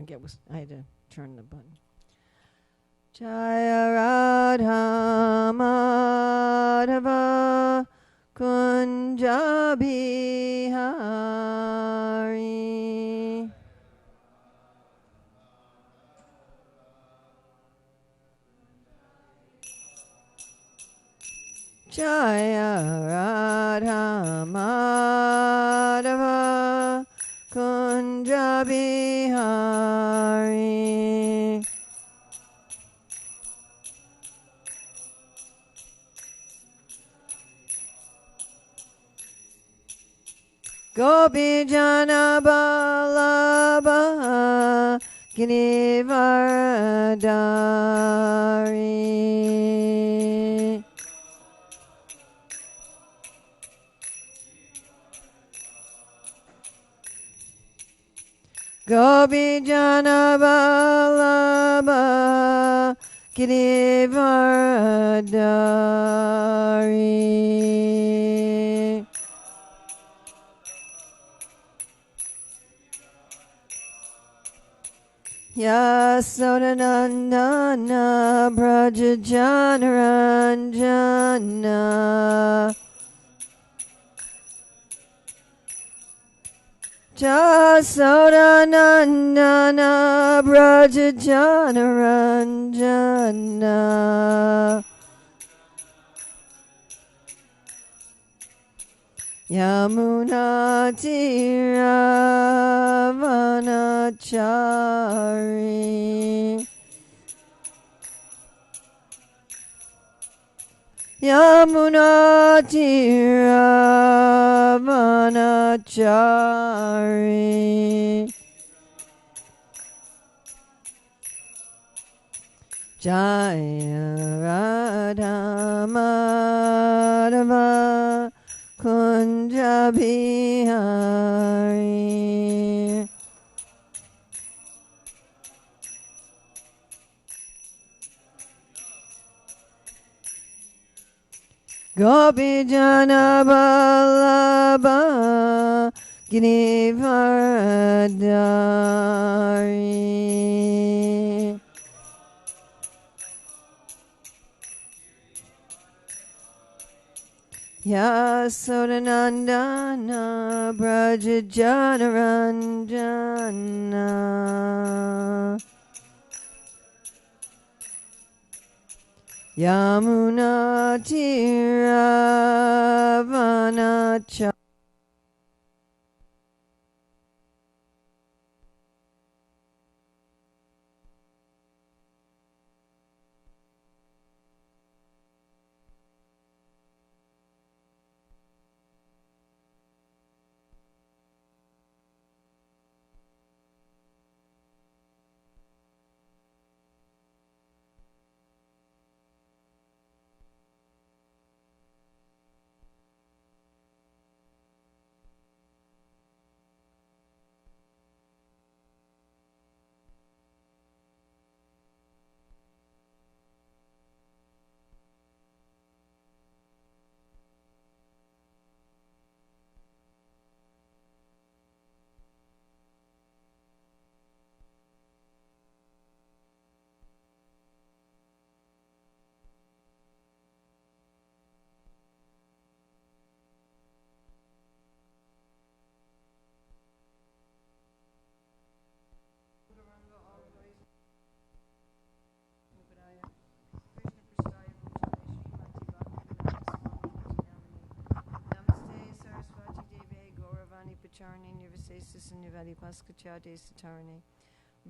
I had to turn the button. Jaya Radha Madhava Kunja Bihari. Jaya Radha Madhava Kunja Bihari. Gopi Jana Balabha Girivaradari. Gopi Jana Balabha Girivaradari. Yasodanandana Brajajanaranjana Yasodanandana Brajajanaranjana Yamuna Tiravanachari Yamuna Tiravanachari Jaya Radha Madhava Kunja Bihari. Gopi Jana Balabha Girivaradari. Yasodanandana Brajajanaranjana Yamuna Tiravanachari.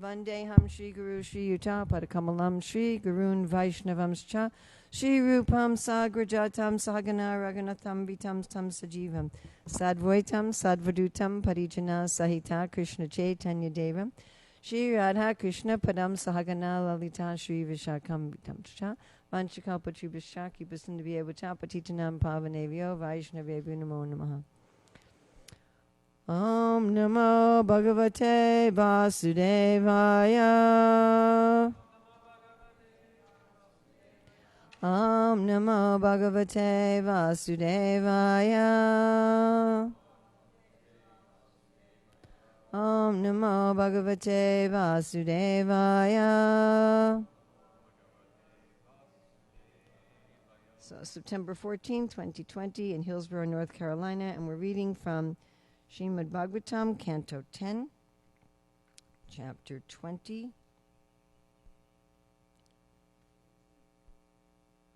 Vandeham Shri Guru Shri Yuta Padakamalam Shri Gurun Vaishnavamscha Shri Rupam Sagrajatam Sahagana Raghunatham Vitam Tam Sajivam Sadvaitam Sadvadutam Parijana Sahita Krishna Chaitanya Devam Shri Radha Krishna Padam Sahagana Lalita Shri Vishakam Vitam Cha Vanchakalpachubhascha Kipasundavya Patitanam Pavanevyo Vaishnavevyo Namo Namaha. Om Namo Bhagavate Vasudevaya. Om Namo Bhagavate Vasudevaya. Om Namo Bhagavate Vasudevaya. So September 14, 2020 in Hillsborough, North Carolina, and we're reading from Srimad Bhagavatam, Canto 10, Chapter 20,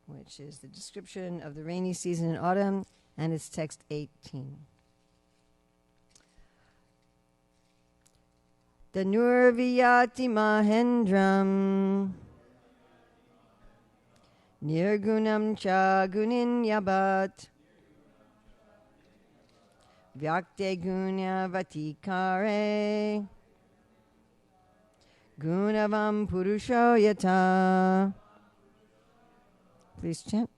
which is the description of the rainy season in autumn, and it's text 18. Danurviyati Mahendram Nirgunam cha gunin yabat Vyakte gunya vatikare Gunavam purusho yata. Please chant.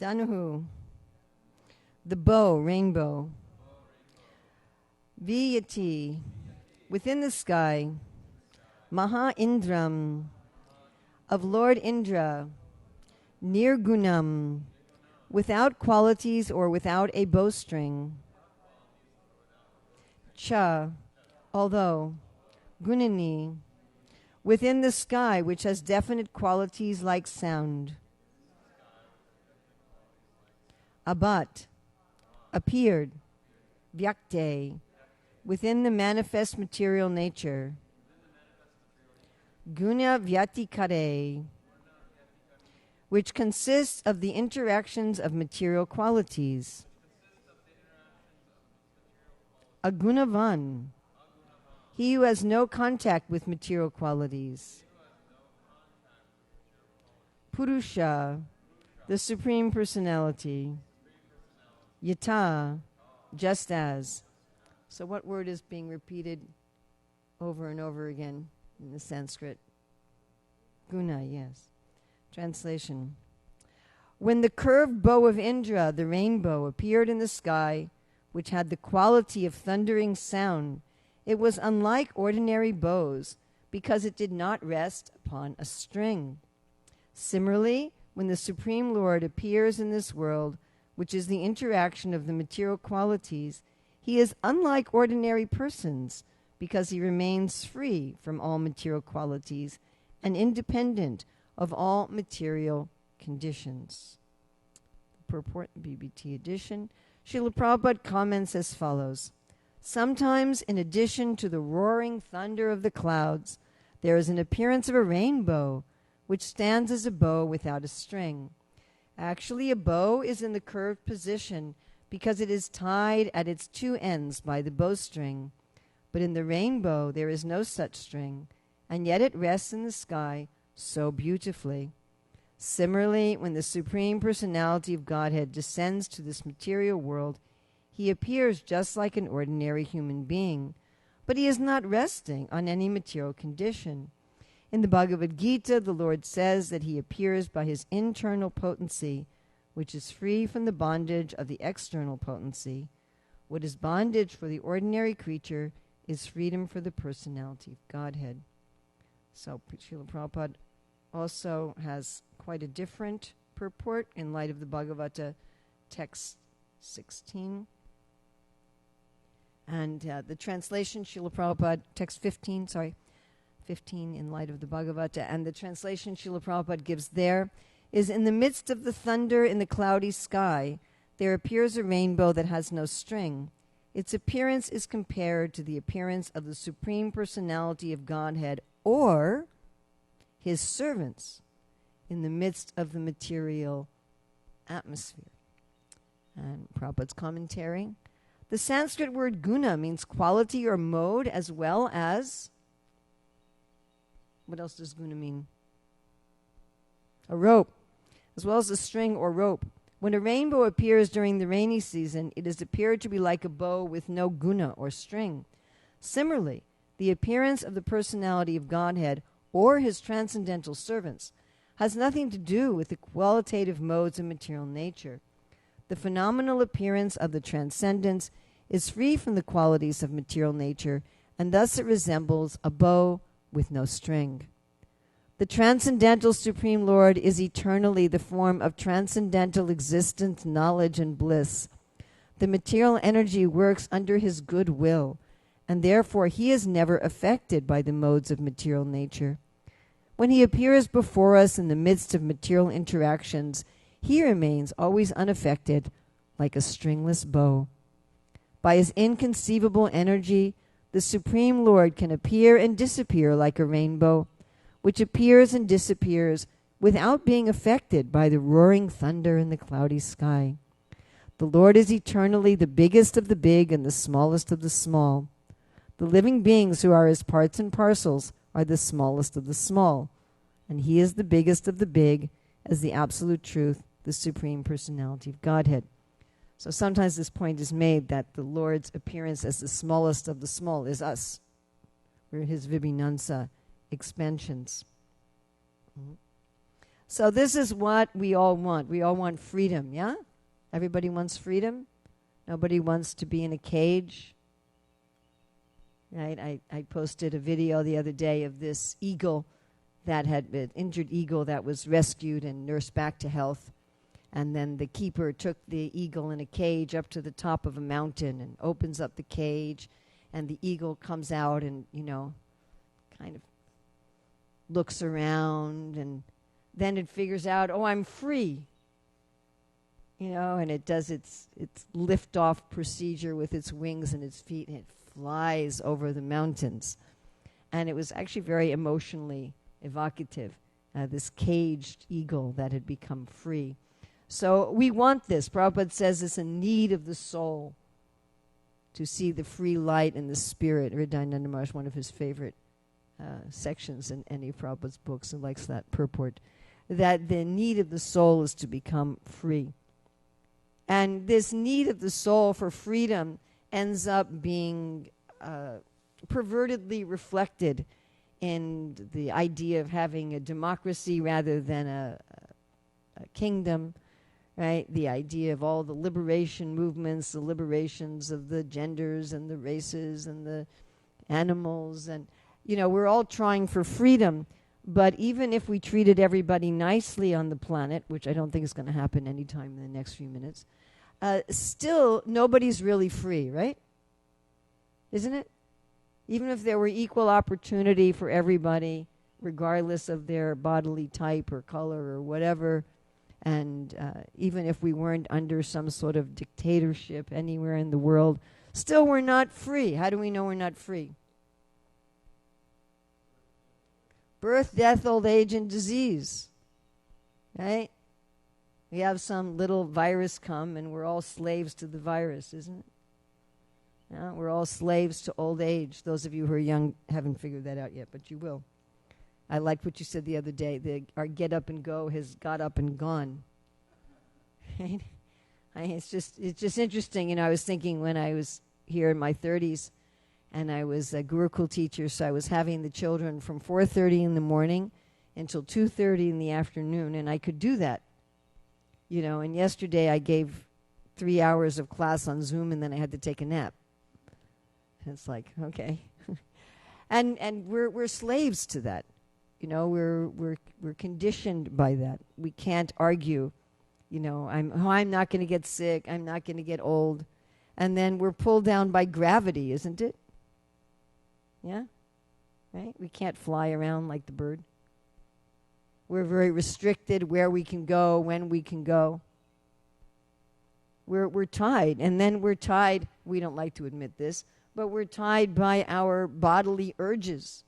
Danuhu, the bow, rainbow. Viyati, within the sky. Maha Indram, of Lord Indra. Nirgunam, without qualities or without a bowstring. Cha, although. Gunani, within the sky which has definite qualities like sound. Abat, appeared. Vyakte, within the manifest material nature. Guna Vyatikare, which consists of the interactions of material qualities. Agunavan, he who has no contact with material qualities. Purusha, the Supreme Personality. Yata, just as. So what word is being repeated over and over again in the Sanskrit? Guna, yes. Translation. When the curved bow of Indra, the rainbow, appeared in the sky, which had the quality of thundering sound, it was unlike ordinary bows because it did not rest upon a string. Similarly, when the Supreme Lord appears in this world, which is the interaction of the material qualities, he is unlike ordinary persons because he remains free from all material qualities and independent of all material conditions. Purport, BBT edition. Srila Prabhupada comments as follows. Sometimes, in addition to the roaring thunder of the clouds, there is an appearance of a rainbow, which stands as a bow without a string. Actually, a bow is in the curved position because it is tied at its two ends by the bowstring. But in the rainbow, there is no such string, and yet it rests in the sky so beautifully. Similarly, when the Supreme Personality of Godhead descends to this material world, he appears just like an ordinary human being, but he is not resting on any material condition. In the Bhagavad Gita, the Lord says that he appears by his internal potency, which is free from the bondage of the external potency. What is bondage for the ordinary creature is freedom for the personality of Godhead. So Srila Prabhupada also has quite a different purport in light of the Bhagavata text 16. And the translation, Srila Prabhupada, text 15, 15 in light of the Bhagavata, and the translation Srila Prabhupada gives there is, in the midst of the thunder in the cloudy sky, there appears a rainbow that has no string. Its appearance is compared to the appearance of the Supreme Personality of Godhead or his servants in the midst of the material atmosphere. And Prabhupada's commentary. The Sanskrit word guna means quality or mode, as well as, what else does guna mean? A rope, as well as a string or rope. When a rainbow appears during the rainy season, it is appeared to be like a bow with no guna or string. Similarly, the appearance of the personality of Godhead or his transcendental servants has nothing to do with the qualitative modes of material nature. The phenomenal appearance of the transcendence is free from the qualities of material nature, and thus it resembles a bow with no string. The transcendental Supreme Lord is eternally the form of transcendental existence, knowledge, and bliss. The material energy works under his good will, and therefore he is never affected by the modes of material nature. When he appears before us in the midst of material interactions, he remains always unaffected, like a stringless bow. By his inconceivable energy, the Supreme Lord can appear and disappear like a rainbow, which appears and disappears without being affected by the roaring thunder in the cloudy sky. The Lord is eternally the biggest of the big and the smallest of the small. The living beings who are his parts and parcels are the smallest of the small, and he is the biggest of the big as the absolute truth, the Supreme Personality of Godhead. So sometimes this point is made that the Lord's appearance as the smallest of the small is us. We're his Vibhinansa expansions. So this is what we all want. We all want freedom, yeah? Everybody wants freedom. Nobody wants to be in a cage. Right? I posted a video the other day of this eagle that had been injured eagle that was rescued and nursed back to health. And then the keeper took the eagle in a cage up to the top of a mountain and opens up the cage, and the eagle comes out and, kind of looks around, and then it figures out, oh, I'm free. And it does its lift-off procedure with its wings and its feet, and it flies over the mountains. And it was actually very emotionally evocative, this caged eagle that had become free. So we want this. Prabhupada says it's a need of the soul to see the free light in the spirit. Hridayananda Maharaj, one of his favorite sections in any of Prabhupada's books, and likes that purport, that the need of the soul is to become free. And this need of the soul for freedom ends up being pervertedly reflected in the idea of having a democracy rather than a kingdom, right? The idea of all the liberation movements, the liberations of the genders and the races and the animals. And, we're all trying for freedom. But even if we treated everybody nicely on the planet, which I don't think is going to happen anytime in the next few minutes, still nobody's really free, right? Isn't it? Even if there were equal opportunity for everybody, regardless of their bodily type or color or whatever, and even if we weren't under some sort of dictatorship anywhere in the world, still we're not free. How do we know we're not free? Birth, death, old age, and disease, right? We have some little virus come and we're all slaves to the virus, isn't it? We're all slaves to old age. Those of you who are young haven't figured that out yet, but you will. I liked what you said the other day. Our get up and go has got up and gone. Right? It's just interesting. I was thinking when I was here in my 30s, and I was a Gurukul teacher, so I was having the children from 4:30 in the morning until 2:30 in the afternoon, and I could do that. And yesterday I gave 3 hours of class on Zoom, and then I had to take a nap. And it's like, okay. and we're slaves to that. We're conditioned by that. We can't argue. I'm not going to get sick. I'm not going to get old. And then we're pulled down by gravity, isn't it? Yeah? Right? We can't fly around like the bird. We're very restricted where we can go, when we can go. We're tied. And then we're tied, we don't like to admit this, but we're tied by our bodily urges.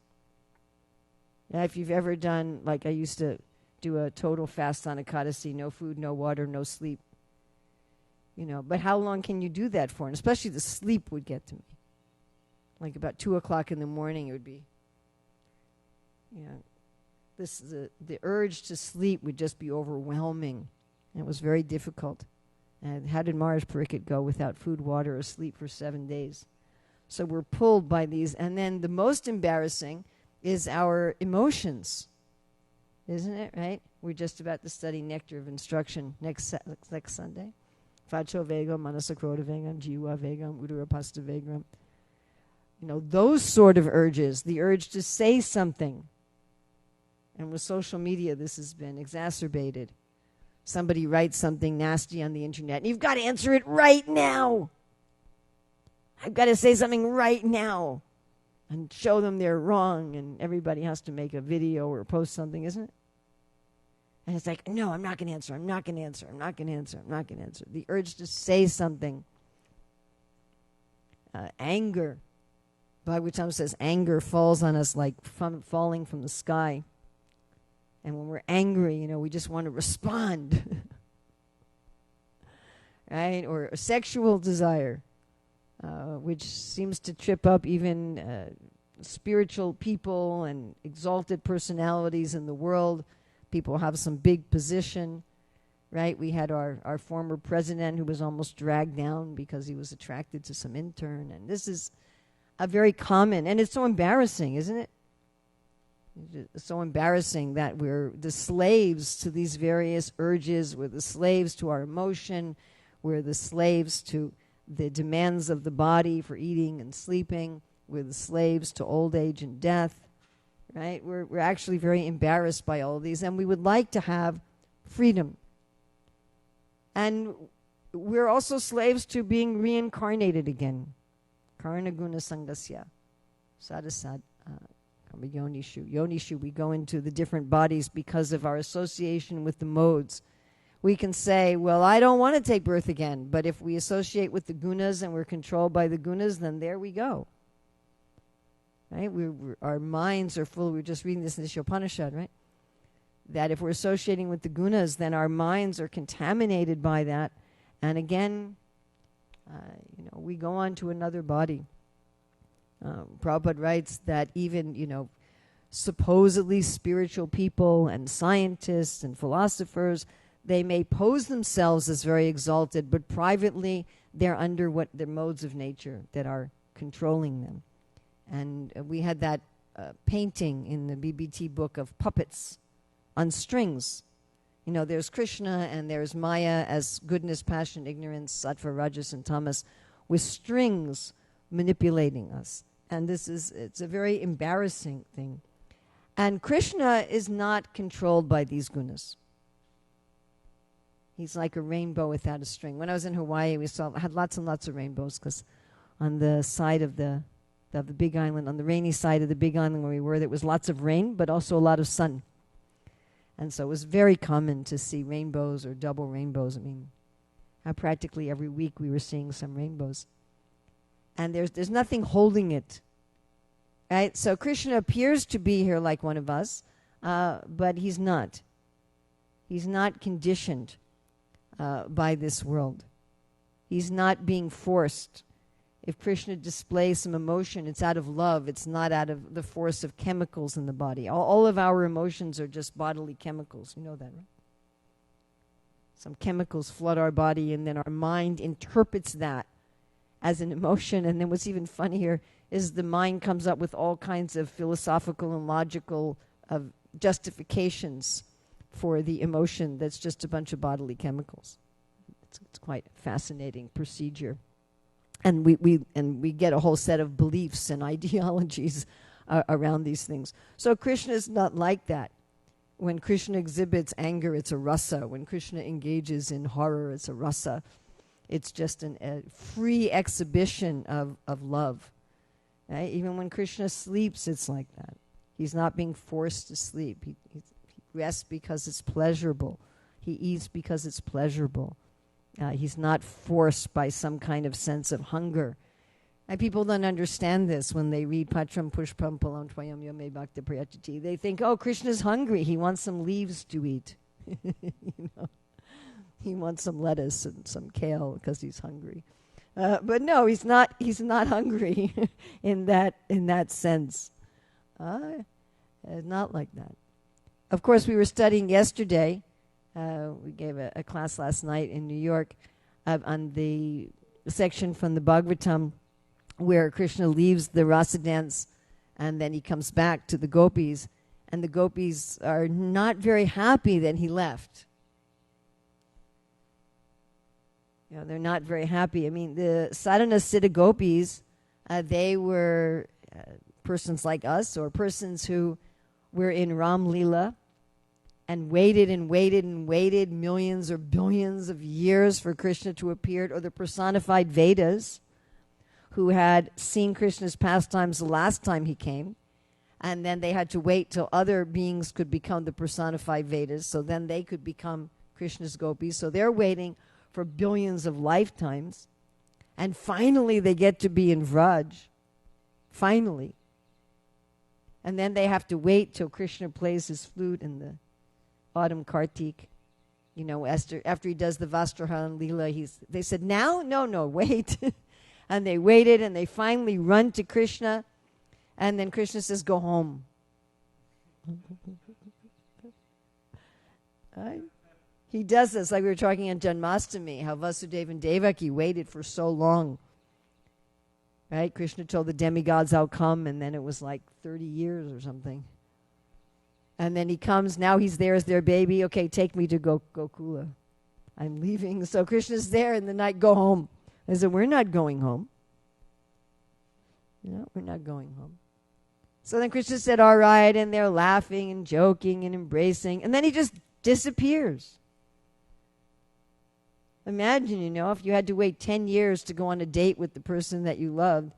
If you've ever done, like I used to do a total fast on Ekadasi, no food, no water, no sleep. But how long can you do that for? And especially the sleep would get to me. Like about 2 o'clock in the morning, it would be, the urge to sleep would just be overwhelming. And it was very difficult. And how did Maharaj Pariksit go without food, water, or sleep for 7 days? So we're pulled by these. And then the most embarrassing is our emotions. Isn't it, right? We're just about to study Nectar of Instruction next Sunday. Vacho Vegam, Manasakroda Vegam, Jiva Vegam, Udurapasta Vegam. Those sort of urges, the urge to say something. And with social media, this has been exacerbated. Somebody writes something nasty on the internet, and you've got to answer it right now. I've got to say something right now and show them they're wrong, and everybody has to make a video or post something, isn't it? And it's like, no, I'm not going to answer, I'm not going to answer, I'm not going to answer, I'm not going to answer. The urge to say something. Anger. Bhagavatam says anger falls on us like falling from the sky. And when we're angry, we just want to respond. Right? Or a sexual desire, which seems to trip up even spiritual people and exalted personalities in the world. People have some big position, right? We had our former president who was almost dragged down because he was attracted to some intern. And this is a very common, and it's so embarrassing, isn't it? It's so embarrassing that we're the slaves to these various urges. We're the slaves to our emotion. We're the slaves to the demands of the body for eating and sleeping. We're the slaves to old age and death, right? We're actually very embarrassed by all of these, and we would like to have freedom. And we're also slaves to being reincarnated again. Karna guna sangasya. Sadasad. Yonishu, we go into the different bodies because of our association with the modes. We can say, well, I don't want to take birth again, but if we associate with the gunas and we're controlled by the gunas, then there we go. Right? Our minds are full. We were just reading this in the Upanishad, right? That if we're associating with the gunas, then our minds are contaminated by that. And again, we go on to another body. Prabhupada writes that even, supposedly spiritual people and scientists and philosophers, they may pose themselves as very exalted, but privately they're under their modes of nature that are controlling them. And we had that painting in the BBT book of puppets on strings. There's Krishna and there's Maya as goodness, passion, ignorance, sattva, rajas, and tamas, with strings manipulating us. And it's a very embarrassing thing. And Krishna is not controlled by these gunas. He's like a rainbow without a string. When I was in Hawaii, we had lots and lots of rainbows, because on the side of the big island, on the rainy side of the big island where we were, there was lots of rain, but also a lot of sun. And so it was very common to see rainbows or double rainbows. Practically every week we were seeing some rainbows. And there's nothing holding it, right? So Krishna appears to be here like one of us, but he's not. He's not conditioned by this world. He's not being forced. If Krishna displays some emotion, it's out of love. It's not out of the force of chemicals in the body. All of our emotions are just bodily chemicals. You know that, right? Some chemicals flood our body, and then our mind interprets that as an emotion. And then what's even funnier is the mind comes up with all kinds of philosophical and logical justifications for the emotion that's just a bunch of bodily chemicals. It's quite a fascinating procedure. And we get a whole set of beliefs and ideologies around these things. So Krishna is not like that. When Krishna exhibits anger, it's a rasa. When Krishna engages in horror, it's a rasa. It's just a free exhibition of love. Right? Even when Krishna sleeps, it's like that. He's not being forced to sleep. He rests because it's pleasurable. He eats because it's pleasurable. He's not forced by some kind of sense of hunger. And people don't understand this when they read Patram Pushpam Palam Tvayam Yame Bhakta Priyachati. They think, oh, Krishna's hungry. He wants some leaves to eat. You know, he wants some lettuce and some kale because he's hungry. But no, he's not hungry in that sense. Not like that. Of course, we were studying yesterday. We gave a class last night in New York on the section from the Bhagavatam where Krishna leaves the rasa dance and then he comes back to the gopis, and the gopis are not very happy that he left. You know, they're not very happy. I mean, the sadhana siddha gopis, they were persons like us, or persons who were in Ram Leela and waited and waited and waited millions or billions of years for Krishna to appear, or the personified Vedas, who had seen Krishna's pastimes the last time he came, and then they had to wait till other beings could become the personified Vedas, so then they could become Krishna's gopis. So they're waiting for billions of lifetimes, and finally they get to be in Vraj. Finally. And then they have to wait till Krishna plays his flute in the autumn Kartik. You know, after he does the Vastrahan Leela, they said, now? No, wait. And they waited, and they finally run to Krishna, and then Krishna says, go home. Right? He does this, like we were talking on Janmashtami, how Vasudeva and Devaki waited for so long. Right? Krishna told the demigods, I'll come, and then it was like 30 years or something. And then he comes, now he's there as their baby. Okay, take me to Gokula. I'm leaving. So Krishna's there in the night, go home. I said, we're not going home. No, we're not going home. So then Krishna said, all right, and they're laughing and joking and embracing, and then he just disappears. Imagine, if you had to wait 10 years to go on a date with the person that you loved,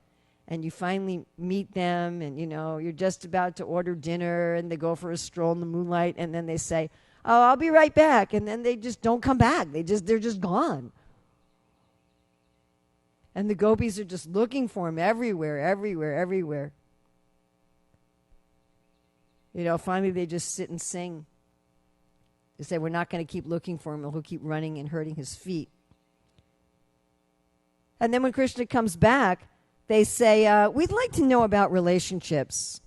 and you finally meet them, and, you're just about to order dinner, and they go for a stroll in the moonlight, and then they say, oh, I'll be right back, and then they just don't come back. They're just gone. And the gopis are just looking for him everywhere. Finally they just sit and sing. They say, we're not going to keep looking for him, or he'll keep running and hurting his feet. And then when Krishna comes back, they say, we'd like to know about relationships.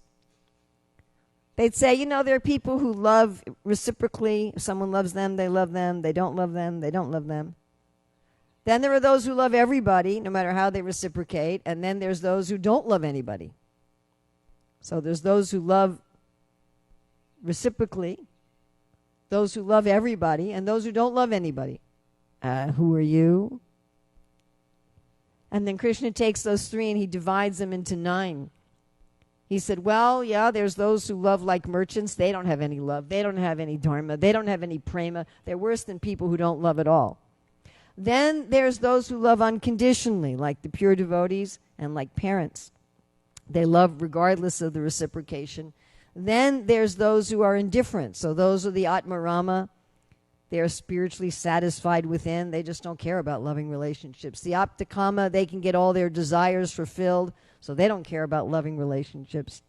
They'd say, there are people who love reciprocally. If someone loves them, they love them. They don't love them, they don't love them. Then there are those who love everybody, no matter how they reciprocate. And then there's those who don't love anybody. So there's those who love reciprocally, those who love everybody, and those who don't love anybody. Who are you? And then Krishna takes those three and he divides them into 9. He said, well, yeah, there's those who love like merchants. They don't have any love. They don't have any dharma. They don't have any prema. They're worse than people who don't love at all. Then there's those who love unconditionally, like the pure devotees and like parents. They love regardless of the reciprocation. Then there's those who are indifferent. So those are the Atmarama. They are spiritually satisfied within. They just don't care about loving relationships. The Aptakama, they can get all their desires fulfilled, so they don't care about loving relationships.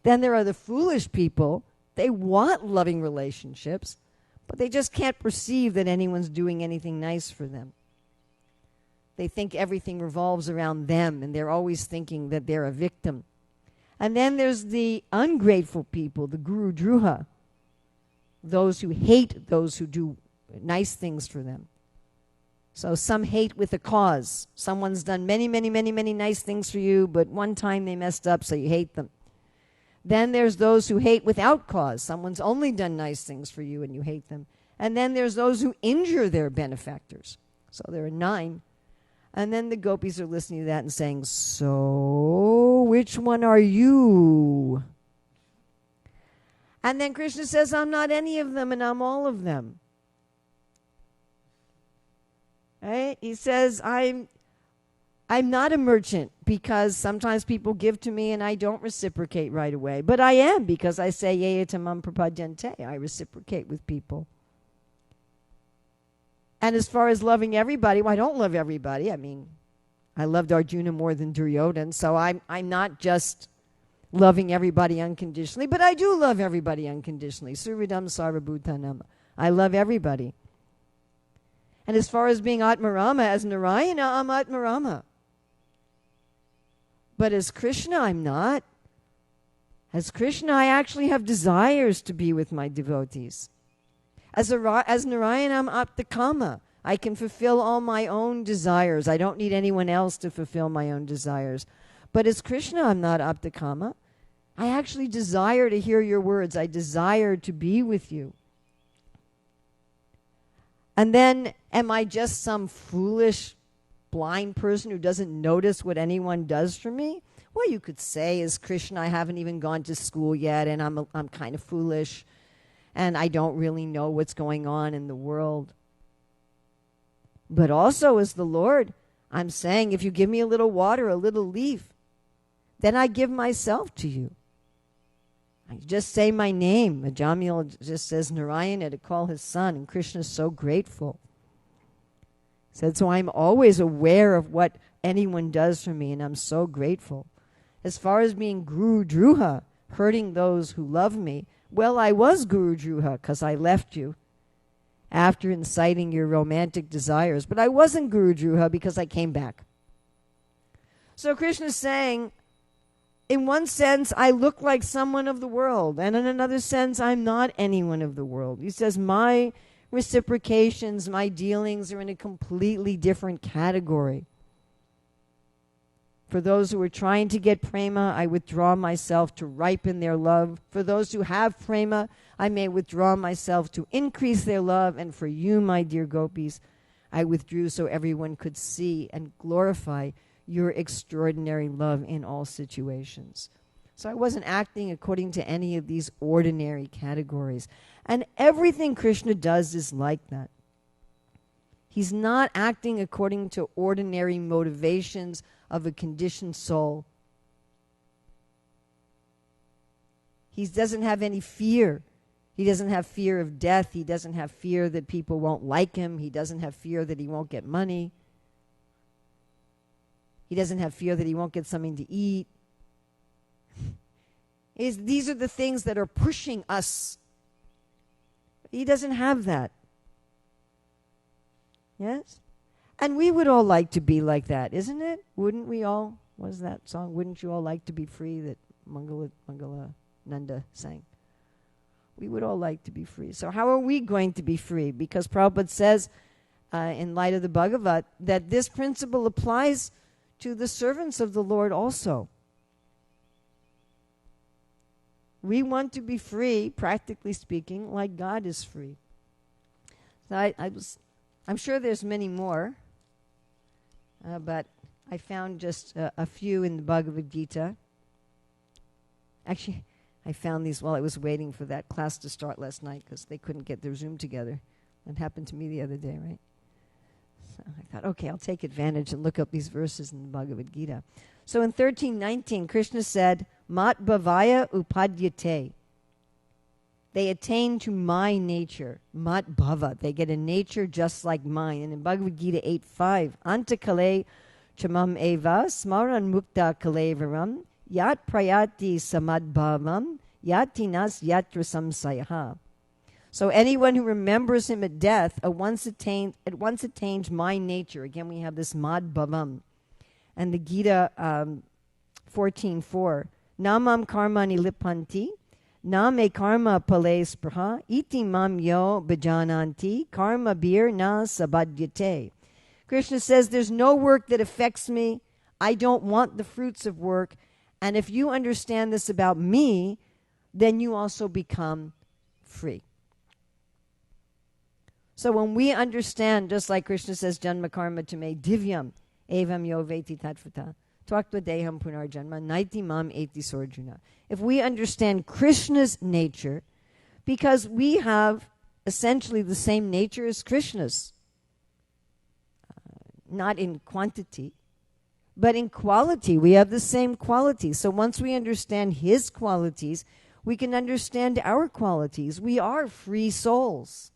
Then there are the foolish people. They want loving relationships, but they just can't perceive that anyone's doing anything nice for them. They think everything revolves around them, and they're always thinking that they're a victim. And then there's the ungrateful people, the Guru Druha, those who hate those who do nice things for them. So some hate with a cause. Someone's done many, many, many, many nice things for you, but one time they messed up, so you hate them. Then there's those who hate without cause. Someone's only done nice things for you and you hate them. And then there's those who injure their benefactors. So there are 9. And then the gopis are listening to that and saying, so which one are you? And then Krishna says, I'm not any of them and I'm all of them. Right? He says, I'm not a merchant because sometimes people give to me and I don't reciprocate right away. But I am, because I say, Yaya tamam prapadyante. I reciprocate with people. And as far as loving everybody, well, I don't love everybody. I mean, I loved Arjuna more than Duryodhana, so I'm not just loving everybody unconditionally, but I do love everybody unconditionally. Suridam sarvabhutanam. I love everybody. And as far as being Atmarama, as Narayana, I'm Atmarama. But as Krishna, I'm not. As Krishna, I actually have desires to be with my devotees. As Narayana, I'm Aptakama. I can fulfill all my own desires. I don't need anyone else to fulfill my own desires. But as Krishna, I'm not Aptakama. I actually desire to hear your words. I desire to be with you. And then, am I just some foolish, blind person who doesn't notice what anyone does for me? Well, you could say, as Krishna, I haven't even gone to school yet, and I'm kind of foolish, and I don't really know what's going on in the world. But also, as the Lord, I'm saying, if you give me a little water, a little leaf, then I give myself to you. I just say my name. Jamil just says Narayana to call his son, and Krishna is so grateful. He said, so I'm always aware of what anyone does for me, and I'm so grateful. As far as being Guru Druha, hurting those who love me, well, I was Guru Druha because I left you after inciting your romantic desires, but I wasn't Guru Druha because I came back. So Krishna is saying, in one sense, I look like someone of the world, and in another sense, I'm not anyone of the world. He says, my reciprocations, my dealings are in a completely different category. For those who are trying to get prema, I withdraw myself to ripen their love. For those who have prema, I may withdraw myself to increase their love. And for you, my dear gopis, I withdrew so everyone could see and glorify your extraordinary love in all situations. So I wasn't acting according to any of these ordinary categories. And everything Krishna does is like that. He's not acting according to ordinary motivations of a conditioned soul. He doesn't have any fear. He doesn't have fear of death. He doesn't have fear that people won't like him. He doesn't have fear that he won't get money. He doesn't have fear that he won't get something to eat. These are the things that are pushing us. He doesn't have that. Yes? And we would all like to be like that, isn't it? Wouldn't we all? What is that song? Wouldn't you all like to be free that Mangala Nanda sang? We would all like to be free. So how are we going to be free? Because Prabhupada says, in light of the Bhagavat, that this principle applies to the servants of the Lord also. We want to be free, practically speaking, like God is free. So I'm sure there's many more, but I found just a few in the Bhagavad Gita. Actually, I found these while I was waiting for that class to start last night because they couldn't get their Zoom together. That happened to me the other day, right? So I thought, okay, I'll take advantage and look up these verses in the Bhagavad Gita. So in 13:19, Krishna said, Mat bhavaya upadyate. They attain to my nature. Mat bhava. They get a nature just like mine. And in Bhagavad Gita 8:5, Antakale chamam eva smaran mukta kalevaram yat prayati samadbhavam yatinas yatra samsayaha. So anyone who remembers him at death at once attains my nature. Again, we have this mad bhavam. And the Gita 14:4. Namam karmani lipanti, na me karma pale spraha, iti mam yo bhajananti, karma bir na sabhadyate. Krishna says, there's no work that affects me. I don't want the fruits of work. And if you understand this about me, then you also become free. So when we understand, just like Krishna says, janma karma to me, divyam, evam yo veti tattvata, tvaktva deham punarjanma, naiti mam eti sorjuna. If we understand Krishna's nature, because we have essentially the same nature as Krishna's, not in quantity, but in quality. We have the same qualities. So once we understand his qualities, we can understand our qualities. We are free souls.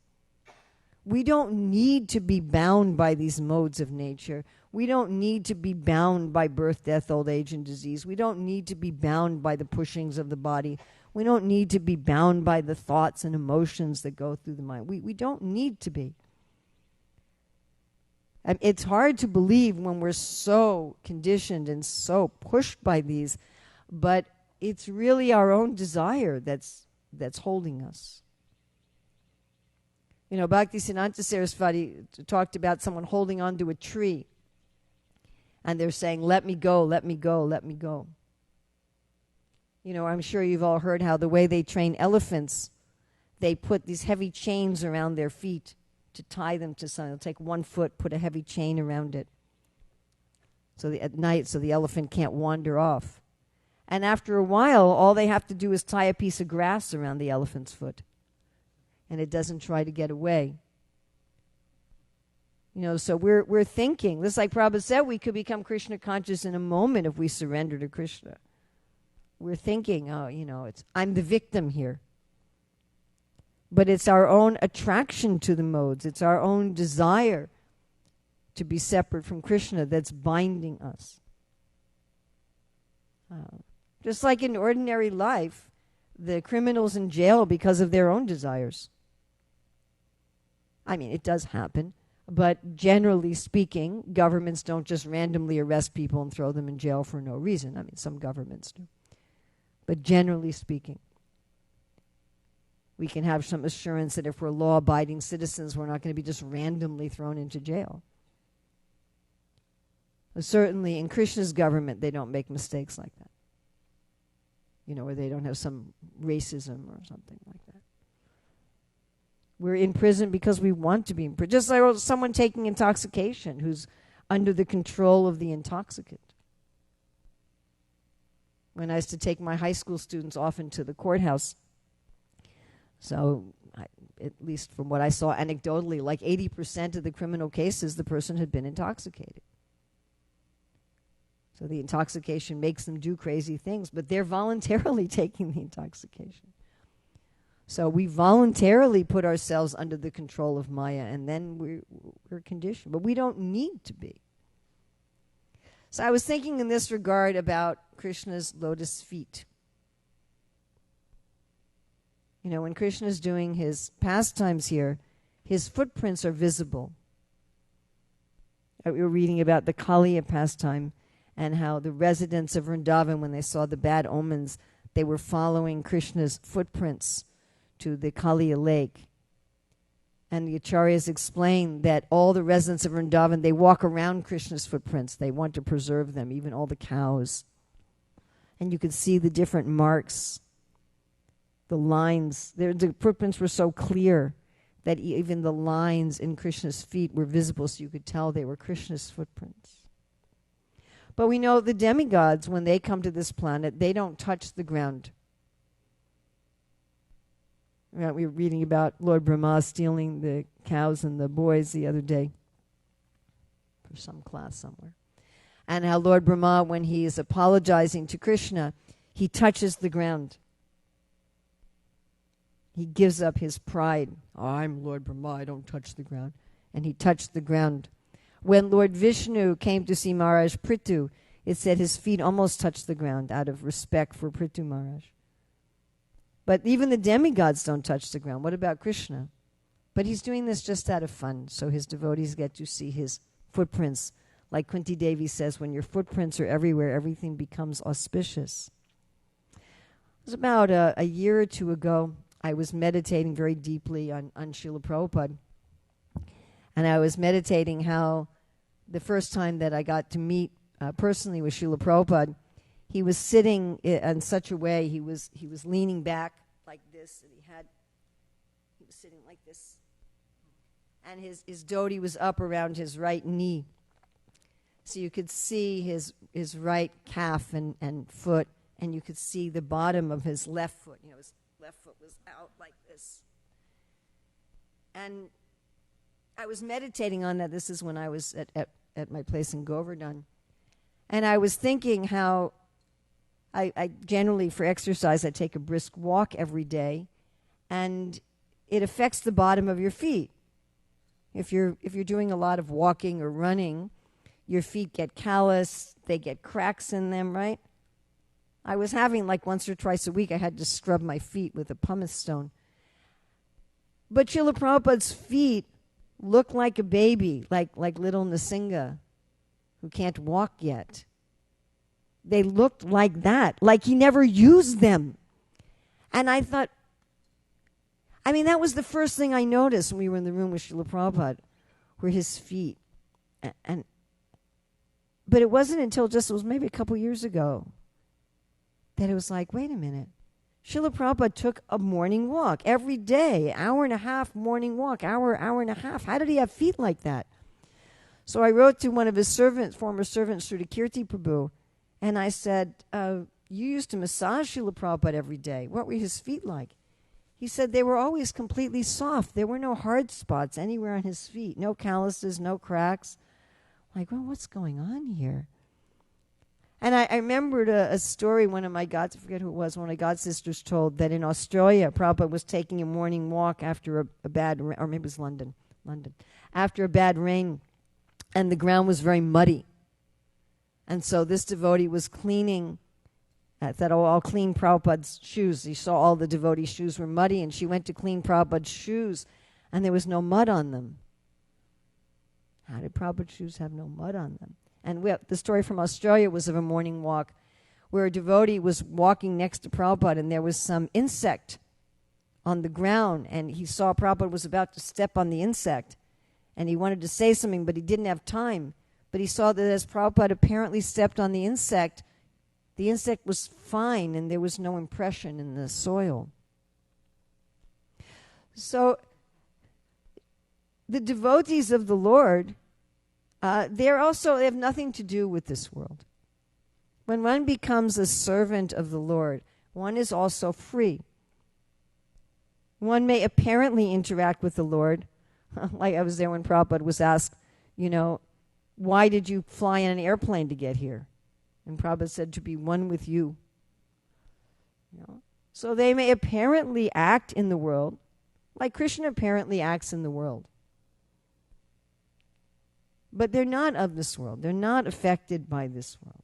We don't need to be bound by these modes of nature. We don't need to be bound by birth, death, old age, and disease. We don't need to be bound by the pushings of the body. We don't need to be bound by the thoughts and emotions that go through the mind. We don't need to be. It's hard to believe when we're so conditioned and so pushed by these, but it's really our own desire that's holding us. You know, Bhaktisiddhanta Saraswati talked about someone holding onto a tree, and they're saying, let me go, let me go, let me go. You know, I'm sure you've all heard how the way they train elephants, they put these heavy chains around their feet to tie them to something. They'll take one foot, put a heavy chain around it, at night, so the elephant can't wander off. And after a while, all they have to do is tie a piece of grass around the elephant's foot, and it doesn't try to get away. You know, so we're thinking, this, like Prabhupada said, we could become Krishna conscious in a moment if we surrender to Krishna. We're thinking, I'm the victim here. But it's our own attraction to the modes. It's our own desire to be separate from Krishna that's binding us. Just like in ordinary life, the criminals in jail because of their own desires. I mean, it does happen, but generally speaking, governments don't just randomly arrest people and throw them in jail for no reason. I mean, some governments do. But generally speaking, we can have some assurance that if we're law-abiding citizens, we're not going to be just randomly thrown into jail. But certainly in Krishna's government, they don't make mistakes like that. You know, or they don't have some racism or something like that. We're in prison because we want to be in prison. Just like someone taking intoxication who's under the control of the intoxicant. When I used to take my high school students often to the courthouse, so at least from what I saw anecdotally, like 80% of the criminal cases, the person had been intoxicated. So the intoxication makes them do crazy things, but they're voluntarily taking the intoxication. So we voluntarily put ourselves under the control of Maya, and then we're conditioned. But we don't need to be. So I was thinking in this regard about Krishna's lotus feet. You know, when Krishna's doing his pastimes here, his footprints are visible. We were reading about the Kaliya pastime and how the residents of Vrindavan, when they saw the bad omens, they were following Krishna's footprints to the Kaliya lake. And the Acharyas explain that all the residents of Vrindavan, they walk around Krishna's footprints. They want to preserve them, even all the cows. And you could see the different marks, the lines. The footprints were so clear that even the lines in Krishna's feet were visible, so you could tell they were Krishna's footprints. But we know the demigods, when they come to this planet, they don't touch the ground. We were reading about Lord Brahma stealing the cows and the boys the other day for some class somewhere. And how Lord Brahma, when he is apologizing to Krishna, he touches the ground. He gives up his pride. Oh, I'm Lord Brahma, I don't touch the ground. And he touched the ground. When Lord Vishnu came to see Maharaj Prithu, it said his feet almost touched the ground out of respect for Prithu Maharaj. But even the demigods don't touch the ground. What about Krishna? But he's doing this just out of fun, so his devotees get to see his footprints. Like Kunti Devi says, when your footprints are everywhere, everything becomes auspicious. It was about a year or two ago, I was meditating very deeply on Srila Prabhupada. And I was meditating how the first time that I got to meet personally with Srila Prabhupada, he was sitting in such a way, he was leaning back like this, and he was sitting like this. And his dhoti was up around his right knee. So you could see his right calf and foot, and you could see the bottom of his left foot. You know, his left foot was out like this. And I was meditating on that. This is when I was at my place in Govardhan. And I was thinking how I generally, for exercise, I take a brisk walk every day, and it affects the bottom of your feet. If you're doing a lot of walking or running, your feet get callous, they get cracks in them, right? I was having like once or twice a week, I had to scrub my feet with a pumice stone. But Srila Prabhupada's feet look like a baby, like little Nrsimha, who can't walk yet. They looked like that, like he never used them. And I thought, that was the first thing I noticed when we were in the room with Srila Prabhupada, were his feet. But it wasn't until it was maybe a couple years ago that it was like, wait a minute. Srila Prabhupada took a morning walk every day, hour and a half morning walk, hour and a half. How did he have feet like that? So I wrote to one of his former servants, Srudakirti Prabhu, and I said, you used to massage Srila Prabhupada every day. What were his feet like? He said they were always completely soft. There were no hard spots anywhere on his feet, no calluses, no cracks. I'm like, well, what's going on here? And I remembered a story one of my I forget who it was, one of my god sisters told, that in Australia, Prabhupada was taking a morning walk after a bad rain, or maybe it was London, after a bad rain, and the ground was very muddy. And so this devotee was cleaning, I thought, I'll clean Prabhupada's shoes. She saw all the devotees' shoes were muddy, and she went to clean Prabhupada's shoes, and there was no mud on them. How did Prabhupada's shoes have no mud on them? And the story from Australia was of a morning walk where a devotee was walking next to Prabhupada, and there was some insect on the ground, and he saw Prabhupada was about to step on the insect, and he wanted to say something, but he didn't have time. But he saw that as Prabhupada apparently stepped on the insect was fine, and there was no impression in the soil. So the devotees of the Lord, they have nothing to do with this world. When one becomes a servant of the Lord, one is also free. One may apparently interact with the Lord. Like I was there when Prabhupada was asked, why did you fly in an airplane to get here? And Prabhupada said, to be one with you. So they may apparently act in the world, like Krishna apparently acts in the world. But they're not of this world. They're not affected by this world.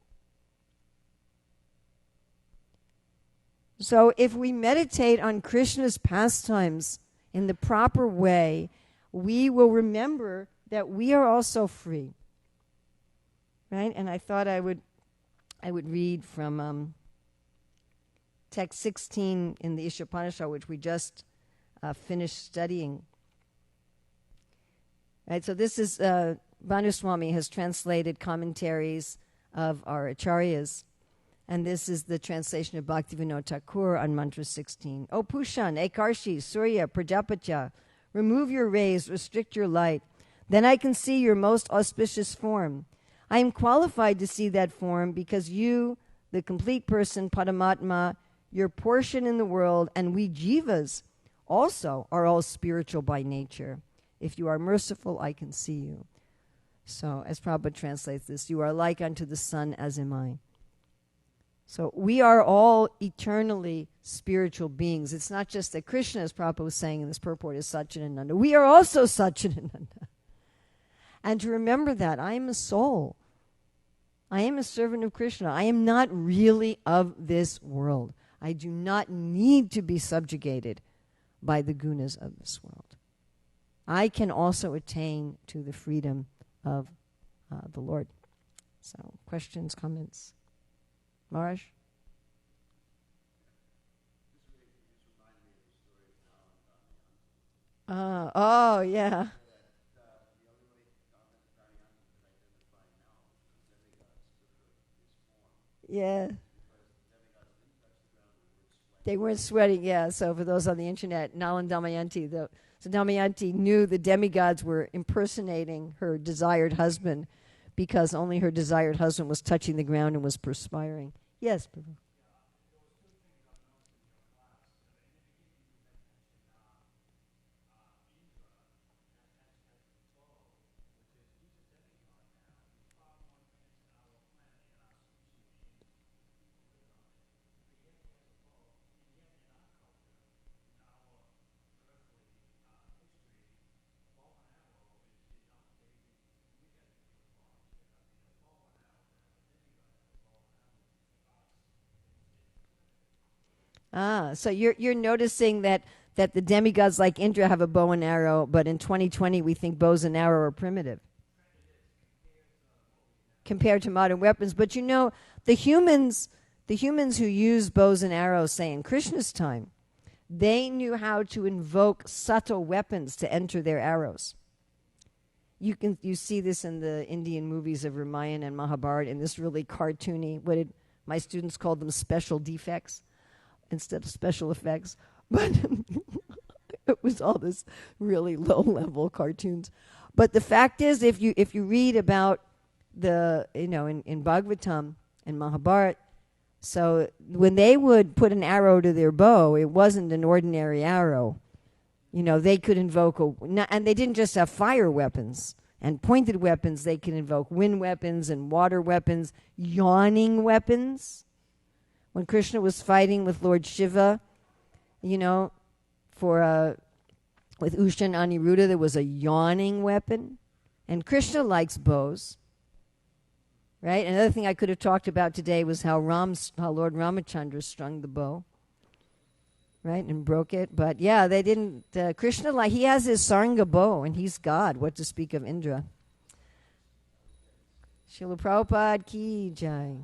So if we meditate on Krishna's pastimes in the proper way, we will remember that we are also free. Right? And I thought I would read from text 16 in the Ishopanishad, which we just finished studying. Right? So this is Bhanuswami has translated commentaries of our acharyas, and this is the translation of Bhaktivinoda Thakur on Mantra 16. O Pushan, Ekarshi, Surya, Prajapacha, remove your rays, restrict your light. Then I can see your most auspicious form. I am qualified to see that form because you, the complete person, Paramatma, your portion in the world, and we jivas also are all spiritual by nature. If you are merciful, I can see you. So, as Prabhupada translates this, you are like unto the sun, as am I. So, we are all eternally spiritual beings. It's not just that Krishna, as Prabhupada was saying in this purport, is Satchidananda. We are also Satchidananda. And to remember that, I am a soul. I am a servant of Krishna. I am not really of this world. I do not need to be subjugated by the gunas of this world. I can also attain to the freedom of the Lord. So, questions, comments? Maharaj? Oh, yeah. Yeah. They weren't sweating, yeah. So for those on the internet, Nal and Damayanti, so Damayanti knew the demigods were impersonating her desired husband because only her desired husband was touching the ground and was perspiring. Yes, Prabhu. So you're noticing that the demigods like Indra have a bow and arrow, but in 2020 we think bows and arrow are primitive compared to modern weapons. But you know, the humans who use bows and arrows, say in Krishna's time, they knew how to invoke subtle weapons to enter their arrows. You see this in the Indian movies of Ramayana and Mahabharata, in this really cartoony, my students called them special defects instead of special effects. But it was all this really low-level cartoons. But the fact is, if you read about in Bhagavatam and Mahabharata, so when they would put an arrow to their bow, it wasn't an ordinary arrow. They could invoke and they didn't just have fire weapons and pointed weapons. They could invoke wind weapons and water weapons, yawning weapons. When Krishna was fighting with Lord Shiva, with Usha and Aniruddha, there was a yawning weapon. And Krishna likes bows. Right? Another thing I could have talked about today was how Lord Ramachandra strung the bow. Right? And broke it. But yeah, they didn't... Krishna, he has his Saranga bow, and he's God. What to speak of Indra? Srila Prabhupada ki jai.